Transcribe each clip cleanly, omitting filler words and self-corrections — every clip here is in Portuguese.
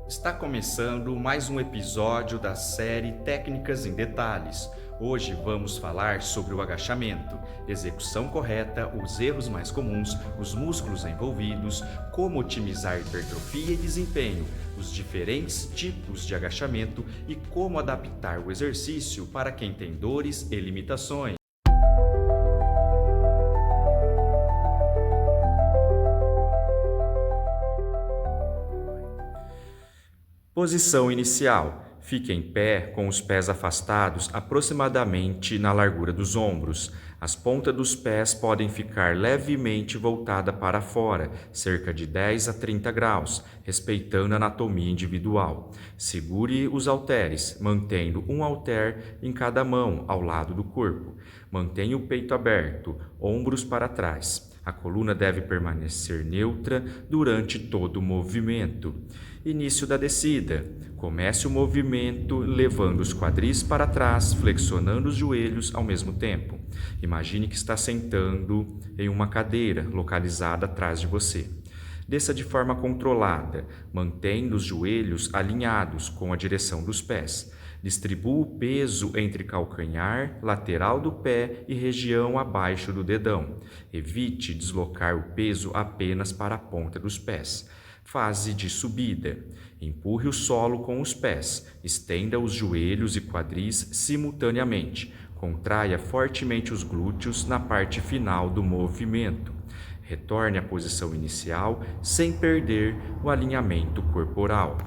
Está começando mais um episódio da série Técnicas em Detalhes. Hoje vamos falar sobre o agachamento, execução correta, os erros mais comuns, os músculos envolvidos, como otimizar hipertrofia e desempenho, os diferentes tipos de agachamento e como adaptar o exercício para quem tem dores e limitações. Posição inicial. Fique em pé com os pés afastados aproximadamente na largura dos ombros. As pontas dos pés podem ficar levemente voltadas para fora, cerca de 10 a 30 graus, respeitando a anatomia individual. Segure os halteres, mantendo um halter em cada mão ao lado do corpo. Mantenha o peito aberto, ombros para trás. A coluna deve permanecer neutra durante todo o movimento. Início da descida. Comece o movimento levando os quadris para trás, flexionando os joelhos ao mesmo tempo. Imagine que está sentando em uma cadeira localizada atrás de você. Desça de forma controlada, mantendo os joelhos alinhados com a direção dos pés. Distribua o peso entre calcanhar, lateral do pé e região abaixo do dedão. Evite deslocar o peso apenas para a ponta dos pés. Fase de subida. Empurre o solo com os pés. Estenda os joelhos e quadris simultaneamente. Contraia fortemente os glúteos na parte final do movimento. Retorne à posição inicial sem perder o alinhamento corporal.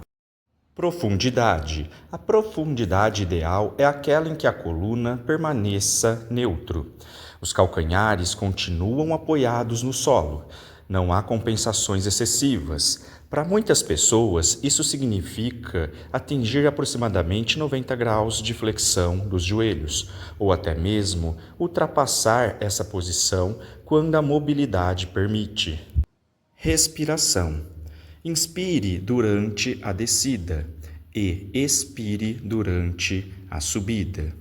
Profundidade. A profundidade ideal é aquela em que a coluna permaneça neutro. Os calcanhares continuam apoiados no solo. Não há compensações excessivas. Para muitas pessoas, isso significa atingir aproximadamente 90 graus de flexão dos joelhos, ou até mesmo ultrapassar essa posição quando a mobilidade permite. Respiração. Inspire durante a descida e expire durante a subida.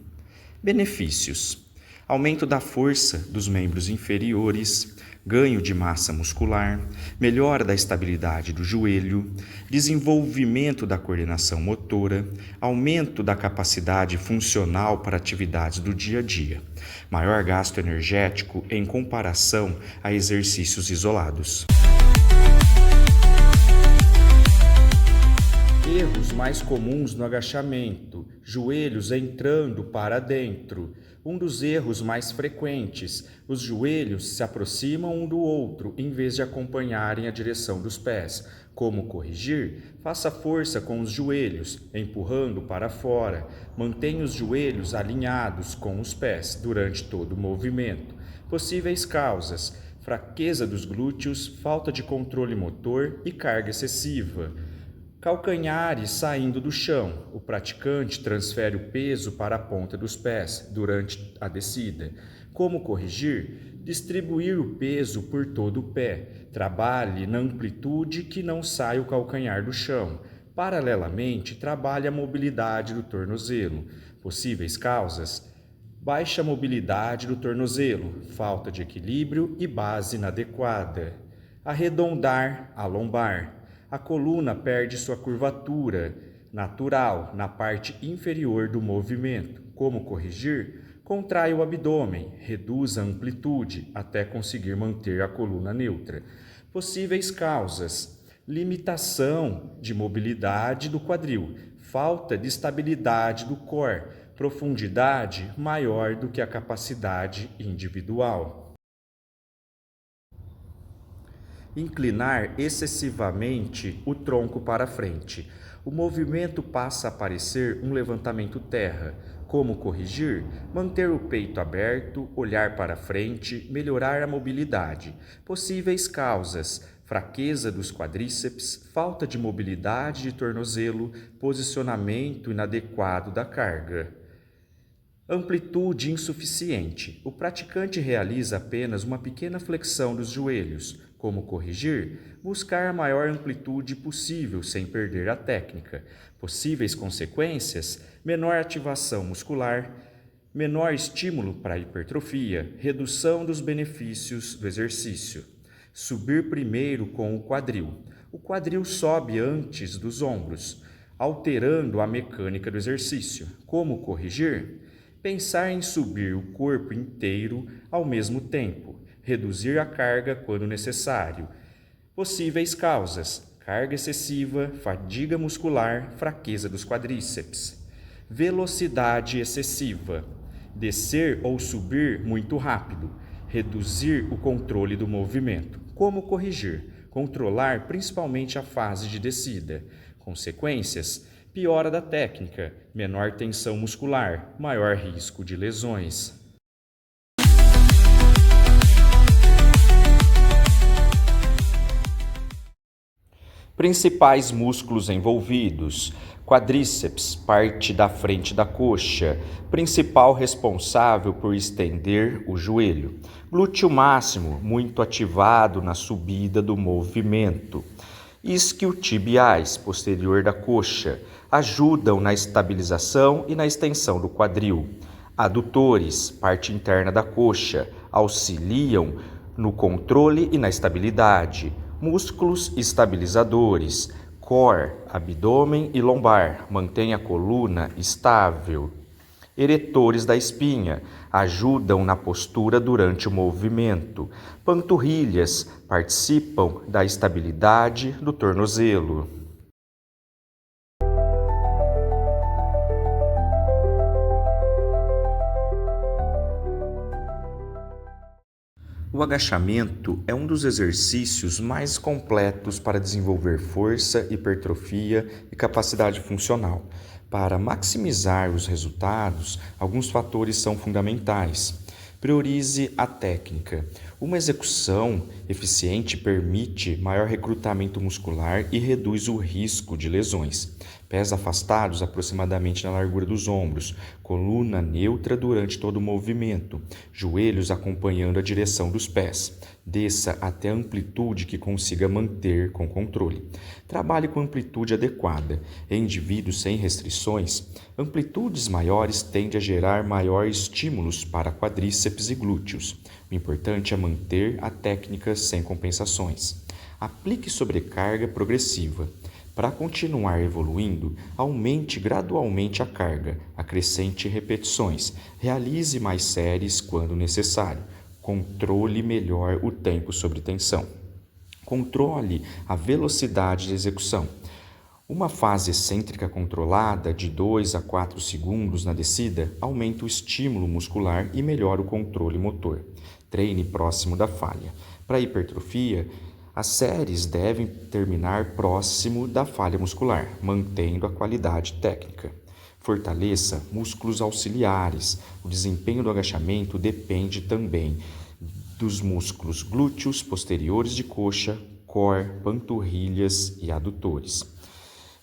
Benefícios: aumento da força dos membros inferiores, ganho de massa muscular, melhora da estabilidade do joelho, desenvolvimento da coordenação motora, aumento da capacidade funcional para atividades do dia a dia, maior gasto energético em comparação a exercícios isolados. Erros mais comuns no agachamento: joelhos entrando para dentro. Um dos erros mais frequentes: os joelhos se aproximam um do outro em vez de acompanharem a direção dos pés. Como corrigir? Faça força com os joelhos, empurrando para fora. Mantenha os joelhos alinhados com os pés durante todo o movimento. Possíveis causas: fraqueza dos glúteos, falta de controle motor e carga excessiva. Calcanhares saindo do chão. O praticante transfere o peso para a ponta dos pés durante a descida. Como corrigir? Distribuir o peso por todo o pé. Trabalhe na amplitude que não sai o calcanhar do chão. Paralelamente, trabalhe a mobilidade do tornozelo. Possíveis causas: baixa mobilidade do tornozelo, falta de equilíbrio e base inadequada. Arredondar a lombar. A coluna perde sua curvatura natural na parte inferior do movimento. Como corrigir? Contraia o abdômen, reduza a amplitude até conseguir manter a coluna neutra. Possíveis causas: limitação de mobilidade do quadril, falta de estabilidade do core, profundidade maior do que a capacidade individual. Inclinar excessivamente o tronco para frente. O movimento passa a parecer um levantamento terra. Como corrigir? Manter o peito aberto, olhar para frente, melhorar a mobilidade. Possíveis causas: fraqueza dos quadríceps, falta de mobilidade de tornozelo, posicionamento inadequado da carga. Amplitude insuficiente. O praticante realiza apenas uma pequena flexão dos joelhos. Como corrigir? Buscar a maior amplitude possível sem perder a técnica. Possíveis consequências: menor ativação muscular, menor estímulo para a hipertrofia, redução dos benefícios do exercício. Subir primeiro com o quadril. o quadril sobe antes dos ombros, alterando a mecânica do exercício. Como corrigir? Pensar em subir o corpo inteiro ao mesmo tempo, reduzir a carga quando necessário. Possíveis causas: carga excessiva, fadiga muscular, fraqueza dos quadríceps. Velocidade excessiva: descer ou subir muito rápido, reduzir o controle do movimento. Como corrigir? Controlar principalmente a fase de descida. Consequências: piora da técnica, menor tensão muscular, maior risco de lesões. Principais músculos envolvidos: quadríceps, parte da frente da coxa, principal responsável por estender o joelho. Glúteo máximo, muito ativado na subida do movimento. Isquiotibiais, posterior da coxa, ajudam na estabilização e na extensão do quadril. Adutores, parte interna da coxa, auxiliam no controle e na estabilidade. Músculos estabilizadores, core, abdômen e lombar, mantém a coluna estável. Eretores da espinha, ajudam na postura durante o movimento. Panturrilhas, participam da estabilidade do tornozelo. O agachamento é um dos exercícios mais completos para desenvolver força, hipertrofia e capacidade funcional. Para maximizar os resultados, alguns fatores são fundamentais. Priorize a técnica. Uma execução eficiente permite maior recrutamento muscular e reduz o risco de lesões. Pés afastados aproximadamente na largura dos ombros, coluna neutra durante todo o movimento, joelhos acompanhando a direção dos pés. Desça até a amplitude que consiga manter com controle. Trabalhe com amplitude adequada. Em indivíduos sem restrições, amplitudes maiores tendem a gerar maiores estímulos para quadríceps e glúteos. O importante é manter a técnica sem compensações. Aplique sobrecarga progressiva. Para continuar evoluindo, aumente gradualmente a carga, acrescente repetições, realize mais séries quando necessário. Controle melhor o tempo sob tensão. Controle a velocidade de execução. Uma fase excêntrica controlada de 2 a 4 segundos na descida aumenta o estímulo muscular e melhora o controle motor. Treine próximo da falha. Para hipertrofia, as séries devem terminar próximo da falha muscular, mantendo a qualidade técnica. Fortaleça músculos auxiliares. O desempenho do agachamento depende também dos músculos glúteos posteriores de coxa, core, panturrilhas e adutores.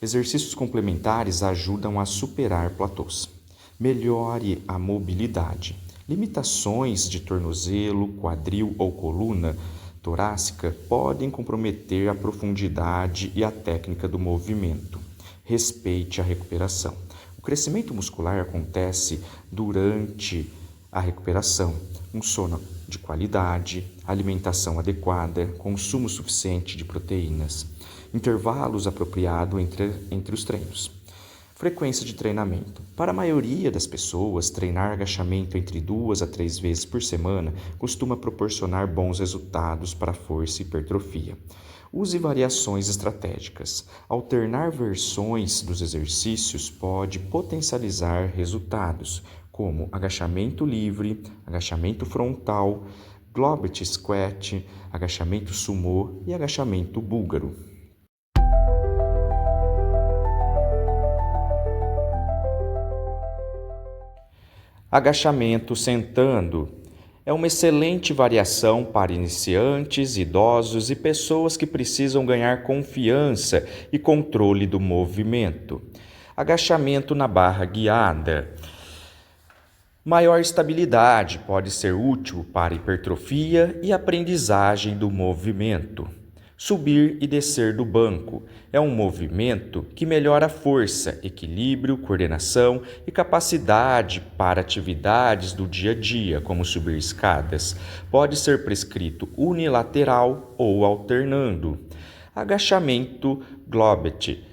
Exercícios complementares ajudam a superar platôs. Melhore a mobilidade. Limitações de tornozelo, quadril ou coluna torácica podem comprometer a profundidade e a técnica do movimento. Respeite a recuperação. O crescimento muscular acontece durante a recuperação. Um sono de qualidade, alimentação adequada, consumo suficiente de proteínas, intervalos apropriados entre os treinos. Frequência de treinamento. Para a maioria das pessoas, treinar agachamento entre 2 a 3 vezes por semana costuma proporcionar bons resultados para força e hipertrofia. Use variações estratégicas. Alternar versões dos exercícios pode potencializar resultados, como agachamento livre, agachamento frontal, goblet squat, agachamento sumô e agachamento búlgaro. Agachamento sentando é uma excelente variação para iniciantes, idosos e pessoas que precisam ganhar confiança e controle do movimento. Agachamento na barra guiada. Maior estabilidade pode ser útil para hipertrofia e aprendizagem do movimento. Subir e descer do banco é um movimento que melhora a força, equilíbrio, coordenação e capacidade para atividades do dia a dia, como subir escadas. Pode ser prescrito unilateral ou alternando. Agachamento Globet,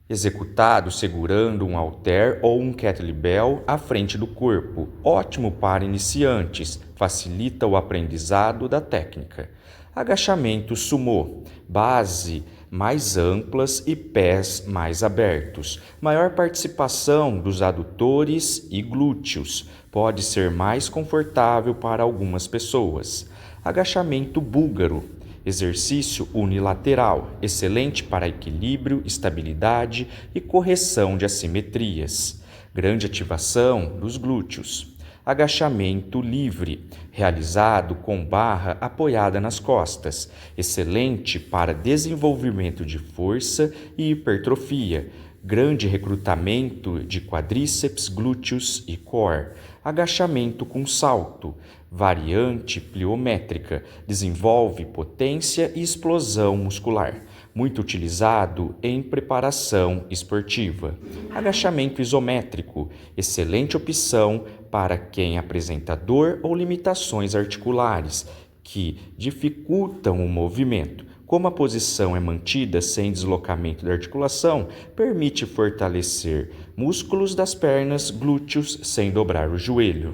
executado segurando um halter ou um kettlebell à frente do corpo. Ótimo para iniciantes, facilita o aprendizado da técnica. Agachamento Sumô, base mais amplas e pés mais abertos. Maior participação dos adutores e glúteos. Pode ser mais confortável para algumas pessoas. Agachamento búlgaro, exercício unilateral, excelente para equilíbrio, estabilidade e correção de assimetrias. Grande ativação dos glúteos. Agachamento livre, realizado com barra apoiada nas costas, excelente para desenvolvimento de força e hipertrofia, grande recrutamento de quadríceps, glúteos e core. Agachamento com salto, variante pliométrica, desenvolve potência e explosão muscular, muito utilizado em preparação esportiva. Agachamento isométrico, excelente opção para quem apresenta dor ou limitações articulares que dificultam o movimento. Como a posição é mantida sem deslocamento da articulação, permite fortalecer músculos das pernas, glúteos, sem dobrar o joelho.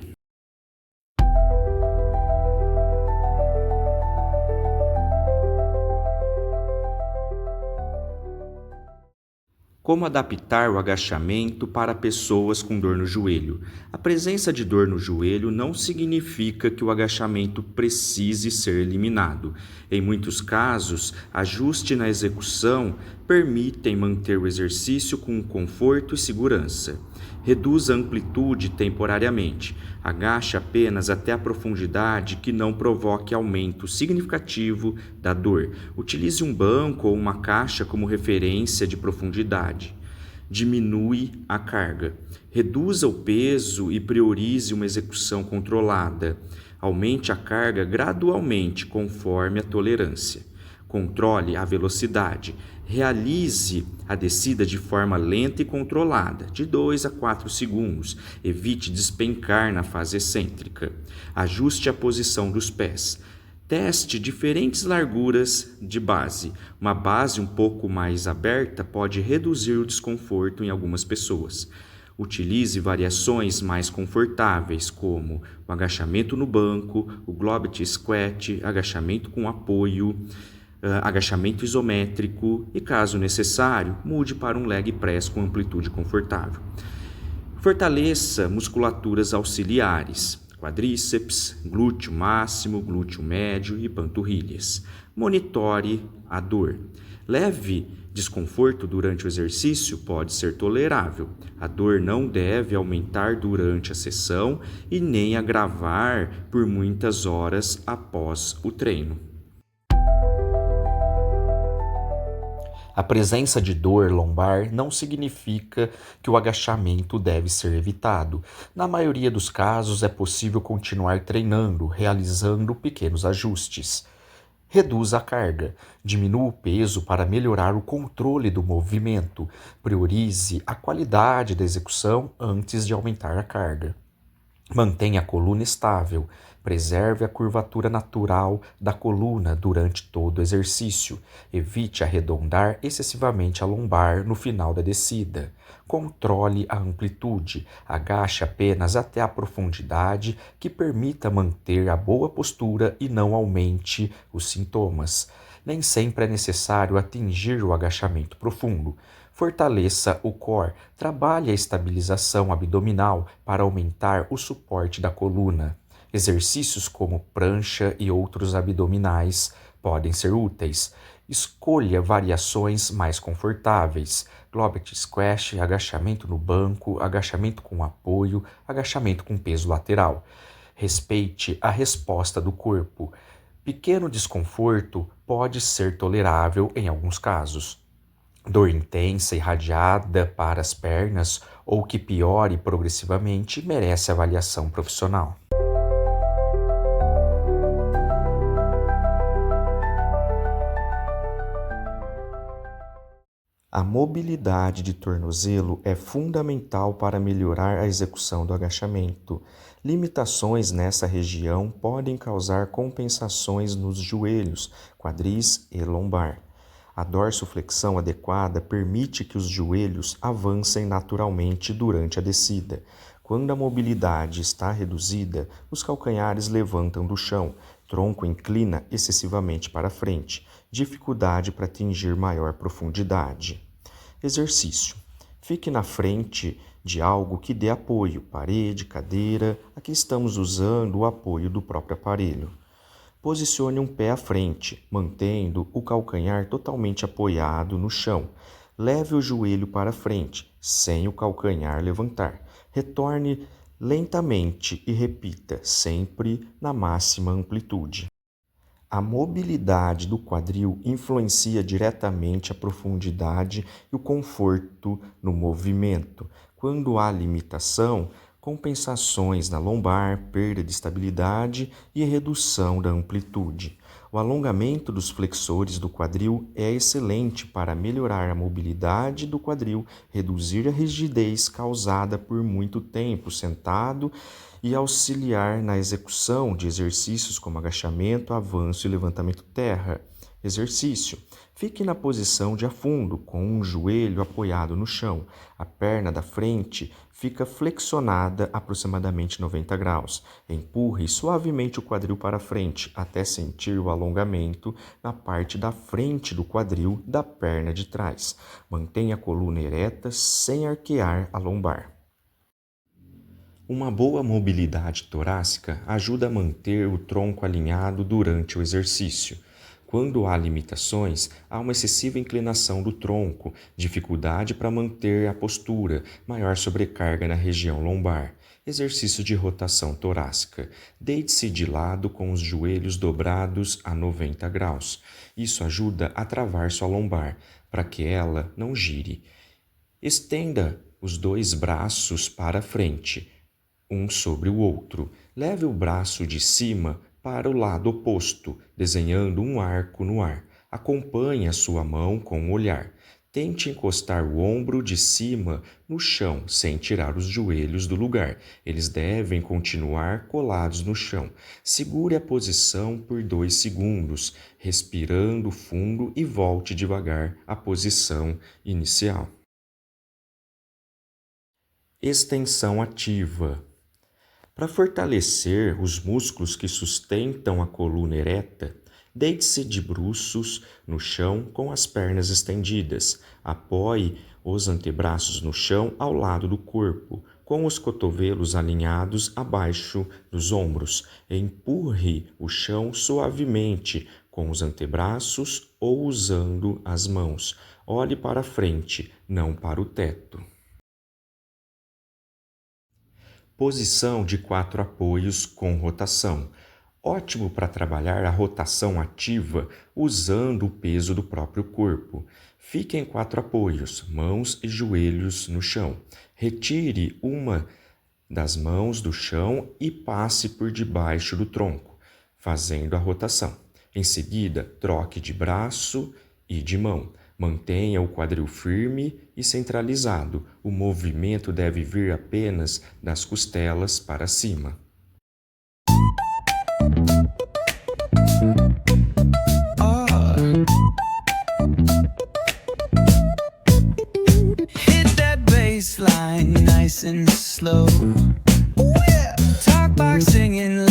Como adaptar o agachamento para pessoas com dor no joelho? A presença de dor no joelho não significa que o agachamento precise ser eliminado. Em muitos casos, ajuste na execução permitem manter o exercício com conforto e segurança. Reduz a amplitude temporariamente. Agache apenas até a profundidade que não provoque aumento significativo da dor. Utilize um banco ou uma caixa como referência de profundidade. Diminui a carga. Reduza o peso e priorize uma execução controlada. Aumente a carga gradualmente conforme a tolerância. Controle a velocidade. Realize a descida de forma lenta e controlada, de 2 a 4 segundos. Evite despencar na fase excêntrica. Ajuste a posição dos pés. Teste diferentes larguras de base. Uma base um pouco mais aberta pode reduzir o desconforto em algumas pessoas. Utilize variações mais confortáveis, como o agachamento no banco, o Globet Squat, agachamento com apoio, agachamento isométrico e, caso necessário, mude para um leg press com amplitude confortável. Fortaleça musculaturas auxiliares, quadríceps, glúteo máximo, glúteo médio e panturrilhas. Monitore a dor. Leve desconforto durante o exercício pode ser tolerável. A dor não deve aumentar durante a sessão e nem agravar por muitas horas após o treino. A presença de dor lombar não significa que o agachamento deve ser evitado. Na maioria dos casos, é possível continuar treinando, realizando pequenos ajustes. Reduza a carga. Diminua o peso para melhorar o controle do movimento. Priorize a qualidade da execução antes de aumentar a carga. Mantenha a coluna estável. Preserve a curvatura natural da coluna durante todo o exercício. Evite arredondar excessivamente a lombar no final da descida. Controle a amplitude. Agache apenas até a profundidade que permita manter a boa postura e não aumente os sintomas. Nem sempre é necessário atingir o agachamento profundo. Fortaleça o core. Trabalhe a estabilização abdominal para aumentar o suporte da coluna. Exercícios como prancha e outros abdominais podem ser úteis. Escolha variações mais confortáveis. Globet Squash, agachamento no banco, agachamento com apoio, agachamento com peso lateral. Respeite a resposta do corpo. Pequeno desconforto pode ser tolerável em alguns casos. Dor intensa e irradiada para as pernas ou que piore progressivamente merece avaliação profissional. A mobilidade de tornozelo é fundamental para melhorar a execução do agachamento. Limitações nessa região podem causar compensações nos joelhos, quadris e lombar. A dorsoflexão adequada permite que os joelhos avancem naturalmente durante a descida. Quando a mobilidade está reduzida, os calcanhares levantam do chão, tronco inclina excessivamente para frente, dificuldade para atingir maior profundidade. Exercício. Fique na frente de algo que dê apoio, parede, cadeira. Aqui estamos usando o apoio do próprio aparelho. Posicione um pé à frente, mantendo o calcanhar totalmente apoiado no chão. Leve o joelho para frente, sem o calcanhar levantar. Retorne lentamente e repita, sempre na máxima amplitude. A mobilidade do quadril influencia diretamente a profundidade e o conforto no movimento. Quando há limitação, compensações na lombar, perda de estabilidade e redução da amplitude. O alongamento dos flexores do quadril é excelente para melhorar a mobilidade do quadril, reduzir a rigidez causada por muito tempo sentado e auxiliar na execução de exercícios como agachamento, avanço e levantamento terra. Exercício. Fique na posição de afundo, com um joelho apoiado no chão. A perna da frente fica flexionada aproximadamente 90 graus. Empurre suavemente o quadril para frente, até sentir o alongamento na parte da frente do quadril da perna de trás. Mantenha a coluna ereta sem arquear a lombar. Uma boa mobilidade torácica ajuda a manter o tronco alinhado durante o exercício. Quando há limitações, há uma excessiva inclinação do tronco, dificuldade para manter a postura, maior sobrecarga na região lombar. Exercício de rotação torácica. Deite-se de lado com os joelhos dobrados a 90 graus. Isso ajuda a travar sua lombar, para que ela não gire. Estenda os dois braços para frente, um sobre o outro. Leve o braço de cima para o lado oposto, desenhando um arco no ar. Acompanhe a sua mão com o olhar. Tente encostar o ombro de cima no chão, sem tirar os joelhos do lugar. Eles devem continuar colados no chão. Segure a posição por 2 segundos, respirando fundo e volte devagar à posição inicial. Extensão ativa. Para fortalecer os músculos que sustentam a coluna ereta, deite-se de bruços no chão com as pernas estendidas. Apoie os antebraços no chão ao lado do corpo, com os cotovelos alinhados abaixo dos ombros. Empurre o chão suavemente com os antebraços ou usando as mãos. Olhe para frente, não para o teto. Posição de 4 apoios com rotação. Ótimo para trabalhar a rotação ativa usando o peso do próprio corpo. Fique em 4 apoios, mãos e joelhos no chão. Retire uma das mãos do chão e passe por debaixo do tronco, fazendo a rotação. Em seguida, troque de braço e de mão. Mantenha o quadril firme e centralizado. O movimento deve vir apenas das costelas para cima. Hit that baseline nice and slow. Ooh, yeah. Talk box singing.